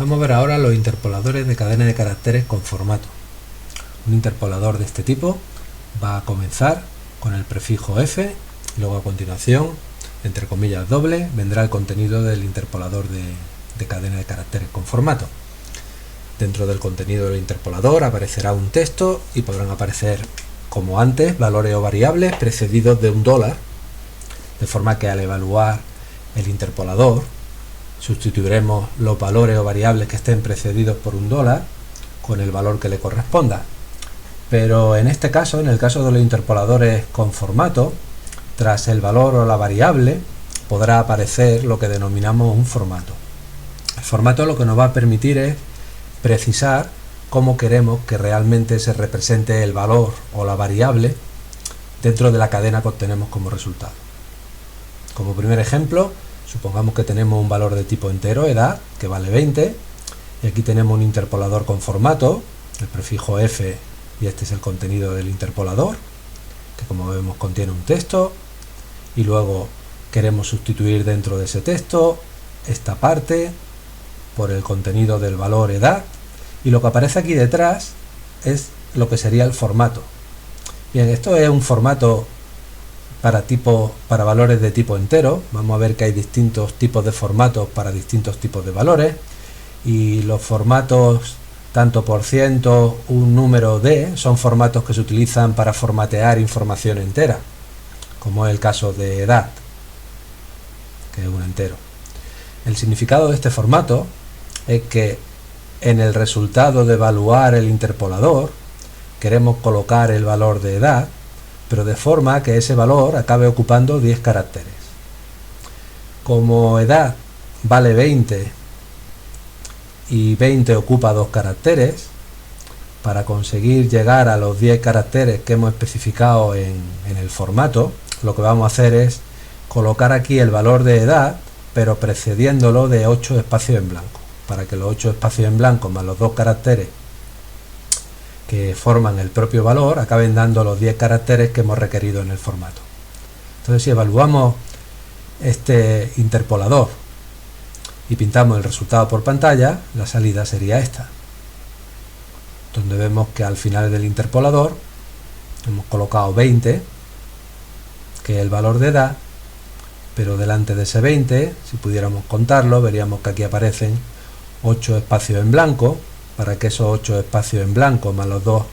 Vamos a ver ahora los interpoladores de cadena de caracteres con formato. Un interpolador de este tipo va a comenzar con el prefijo f, y luego a continuación, entre comillas doble, vendrá el contenido del interpolador de cadena de caracteres con formato. Dentro del contenido del interpolador aparecerá un texto y podrán aparecer, como antes, valores o variables precedidos de un dólar, de forma que al evaluar el interpolador sustituiremos los valores o variables que estén precedidos por un dólar con el valor que le corresponda. Pero en este caso, en el caso de los interpoladores con formato, tras el valor o la variable podrá aparecer lo que denominamos un formato. El formato lo que nos va a permitir es precisar cómo queremos que realmente se represente el valor o la variable dentro de la cadena que obtenemos como resultado. Como primer ejemplo, supongamos que tenemos un valor de tipo entero, edad, que vale 20, y aquí tenemos un interpolador con formato, el prefijo f, y este es el contenido del interpolador, que como vemos contiene un texto, y luego queremos sustituir dentro de ese texto esta parte por el contenido del valor edad, y lo que aparece aquí detrás es lo que sería el formato. Bien, esto es un formato para valores de tipo entero. Vamos a ver que hay distintos tipos de formatos para distintos tipos de valores, y los formatos tanto por ciento, un número de, son formatos que se utilizan para formatear información entera, como es el caso de edad, que es un entero. El significado de este formato es que en el resultado de evaluar el interpolador queremos colocar el valor de edad, pero de forma que ese valor acabe ocupando 10 caracteres. Como edad vale 20 y 20 ocupa 2 caracteres, para conseguir llegar a los 10 caracteres que hemos especificado en el formato, lo que vamos a hacer es colocar aquí el valor de edad, pero precediéndolo de 8 espacios en blanco, para que los 8 espacios en blanco más los 2 caracteres que forman el propio valor acaben dando los 10 caracteres que hemos requerido en el formato. Entonces, si evaluamos este interpolador y pintamos el resultado por pantalla, la salida sería esta, donde vemos que al final del interpolador hemos colocado 20, que es el valor de edad, pero delante de ese 20, si pudiéramos contarlo, veríamos que aquí aparecen 8 espacios en blanco, para que esos 8 espacios en blanco más los 2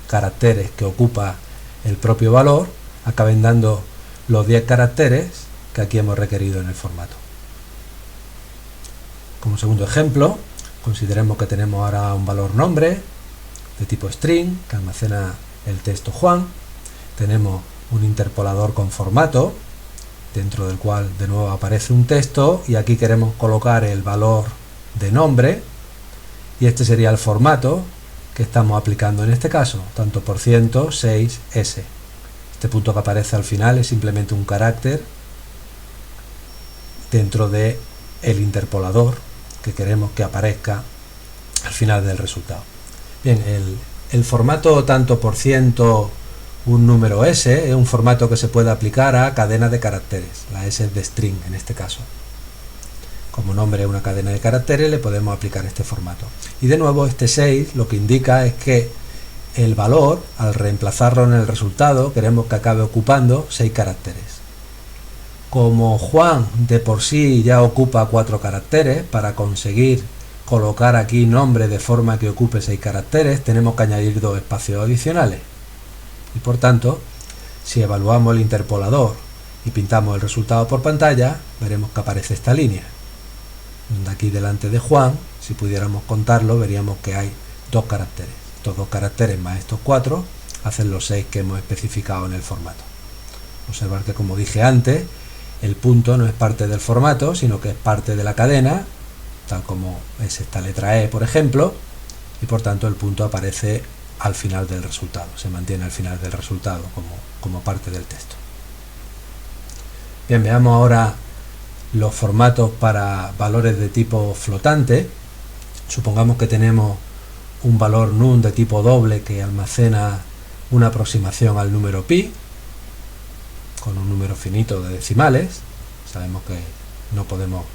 caracteres que ocupa el propio valor acaben dando los 10 caracteres que aquí hemos requerido en el formato. Como segundo ejemplo, consideremos que tenemos ahora un valor nombre de tipo string que almacena el texto Juan. Tenemos un interpolador con formato, dentro del cual de nuevo aparece un texto, y aquí queremos colocar el valor de nombre, y este sería el formato que estamos aplicando en este caso, tanto por ciento 6s. Este punto que aparece al final es simplemente un carácter dentro de el interpolador que queremos que aparezca al final del resultado. Bien, el formato tanto por ciento un número s es un formato que se puede aplicar a cadenas de caracteres, la s es de string en este caso. Como nombre es una cadena de caracteres, le podemos aplicar este formato. Y de nuevo este 6 lo que indica es que el valor, al reemplazarlo en el resultado, queremos que acabe ocupando 6 caracteres. Como Juan de por sí ya ocupa 4 caracteres, para conseguir colocar aquí nombre de forma que ocupe 6 caracteres, tenemos que añadir 2 espacios adicionales. Y por tanto, si evaluamos el interpolador y pintamos el resultado por pantalla, veremos que aparece esta línea, donde aquí delante de Juan, si pudiéramos contarlo, veríamos que hay 2 caracteres. Estos 2 caracteres más estos 4 hacen los 6 que hemos especificado en el formato. Observar que, como dije antes, el punto no es parte del formato, sino que es parte de la cadena, tal como es esta letra E, por ejemplo, y por tanto el punto aparece al final del resultado, se mantiene al final del resultado como parte del texto. Bien, veamos ahora los formatos para valores de tipo flotante. Supongamos que tenemos un valor num de tipo doble que almacena una aproximación al número pi con un número finito de decimales. Sabemos que no podemos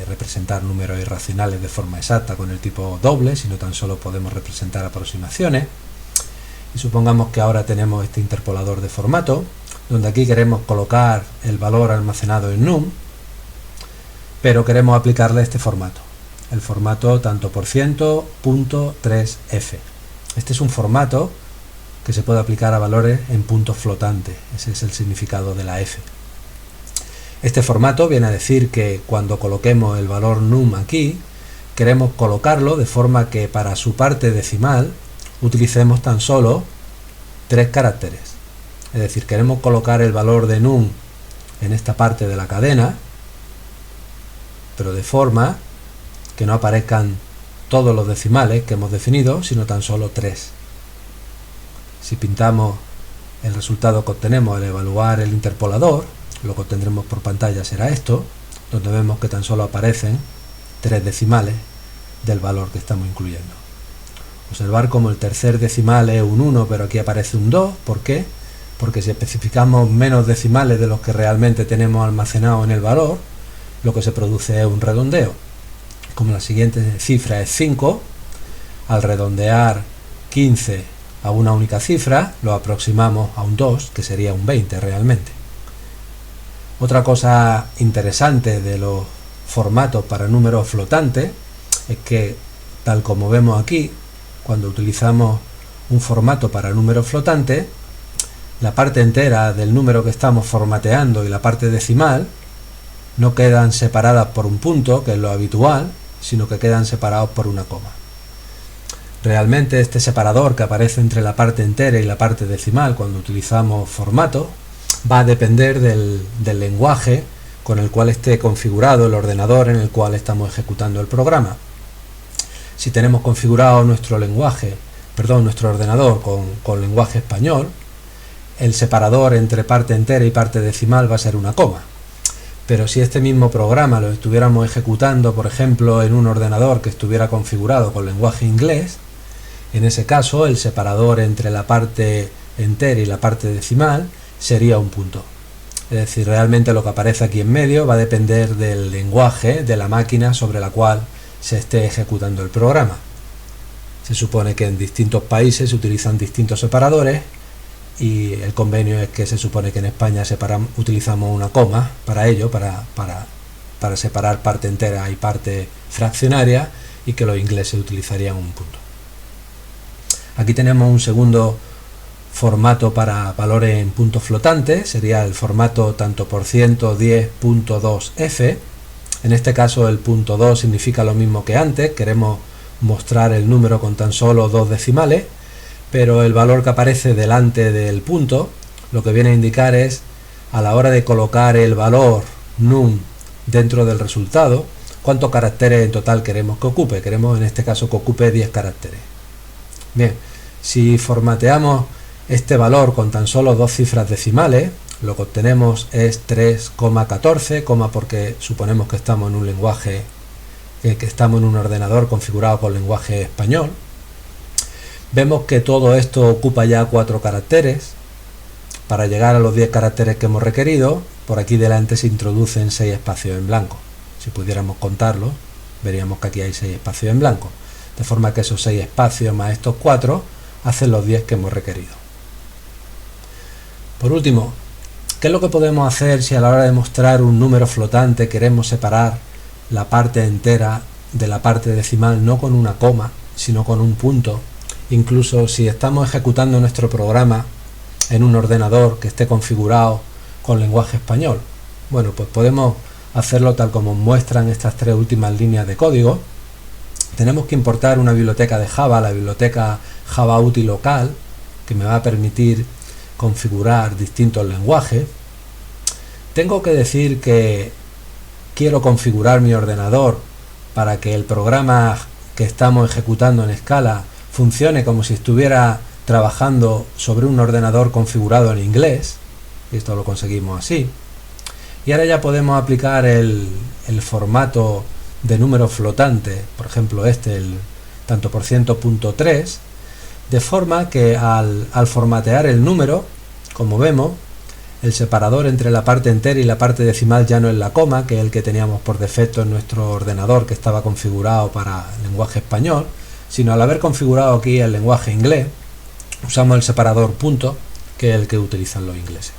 representar números irracionales de forma exacta con el tipo doble, sino tan solo podemos representar aproximaciones. Y supongamos que ahora tenemos este interpolador de formato, donde aquí queremos colocar el valor almacenado en num, pero queremos aplicarle este formato, el formato tanto por ciento, punto, 3f. Este es un formato que se puede aplicar a valores en puntos flotantes, ese es el significado de la f. Este formato viene a decir que cuando coloquemos el valor num aquí, queremos colocarlo de forma que para su parte decimal utilicemos tan solo 3 caracteres. Es decir, queremos colocar el valor de num en esta parte de la cadena, pero de forma que no aparezcan todos los decimales que hemos definido, sino tan solo 3. Si pintamos el resultado que obtenemos al evaluar el interpolador, lo que obtendremos por pantalla será esto, donde vemos que tan solo aparecen 3 decimales del valor que estamos incluyendo. Observar como el tercer decimal es un 1, pero aquí aparece un 2. ¿Por qué? Porque si especificamos menos decimales de los que realmente tenemos almacenados en el valor, lo que se produce es un redondeo. Como la siguiente cifra es 5, al redondear 15 a una única cifra, lo aproximamos a un 2, que sería un 20 realmente. Otra cosa interesante de los formatos para números flotantes es que, tal como vemos aquí, cuando utilizamos un formato para números flotantes, la parte entera del número que estamos formateando y la parte decimal no quedan separadas por un punto, que es lo habitual, sino que quedan separados por una coma. Realmente este separador que aparece entre la parte entera y la parte decimal cuando utilizamos formato va a depender del lenguaje con el cual esté configurado el ordenador en el cual estamos ejecutando el programa. Si tenemos configurado nuestro ordenador con lenguaje español, el separador entre parte entera y parte decimal va a ser una coma. Pero si este mismo programa lo estuviéramos ejecutando, por ejemplo, en un ordenador que estuviera configurado con lenguaje inglés, en ese caso el separador entre la parte entera y la parte decimal sería un punto. Es decir, realmente lo que aparece aquí en medio va a depender del lenguaje de la máquina sobre la cual se esté ejecutando el programa. Se supone que en distintos países se utilizan distintos separadores y el convenio es que se supone que en España utilizamos una coma para ello, para separar parte entera y parte fraccionaria, y que los ingleses utilizarían un punto. Aquí tenemos un segundo formato para valores en puntos flotantes, sería el formato tanto por ciento 10.2f. En este caso el punto 2 significa lo mismo que antes, queremos mostrar el número con tan solo 2 decimales, pero el valor que aparece delante del punto lo que viene a indicar es, a la hora de colocar el valor num dentro del resultado, cuántos caracteres en total queremos que ocupe. Queremos en este caso que ocupe 10 caracteres. Bien, si formateamos este valor con tan solo 2 cifras decimales, lo que obtenemos es 3,14, porque suponemos que estamos en un lenguaje, que estamos en un ordenador configurado con lenguaje español. Vemos que todo esto ocupa ya 4 caracteres. Para llegar a los 10 caracteres que hemos requerido, por aquí delante se introducen 6 espacios en blanco. Si pudiéramos contarlos, veríamos que aquí hay 6 espacios en blanco. De forma que esos 6 espacios más estos 4 hacen los 10 que hemos requerido. Por último, ¿qué es lo que podemos hacer si a la hora de mostrar un número flotante queremos separar la parte entera de la parte decimal no con una coma, sino con un punto? Incluso si estamos ejecutando nuestro programa en un ordenador que esté configurado con lenguaje español. Bueno, pues podemos hacerlo tal como muestran estas 3 últimas líneas de código. Tenemos que importar una biblioteca de Java, la biblioteca Java Util Local, que me va a permitir configurar distintos lenguajes. Tengo que decir que quiero configurar mi ordenador para que el programa que estamos ejecutando en Scala funcione como si estuviera trabajando sobre un ordenador configurado en inglés, y esto lo conseguimos así. Y ahora ya podemos aplicar el formato de números flotantes, por ejemplo el tanto por ciento punto 3, de forma que al formatear el número, como vemos, El separador entre la parte entera y la parte decimal ya no es la coma, que es el que teníamos por defecto en nuestro ordenador, que estaba configurado para el lenguaje español, sino al haber configurado aquí el lenguaje inglés, usamos el separador punto, que es el que utilizan los ingleses.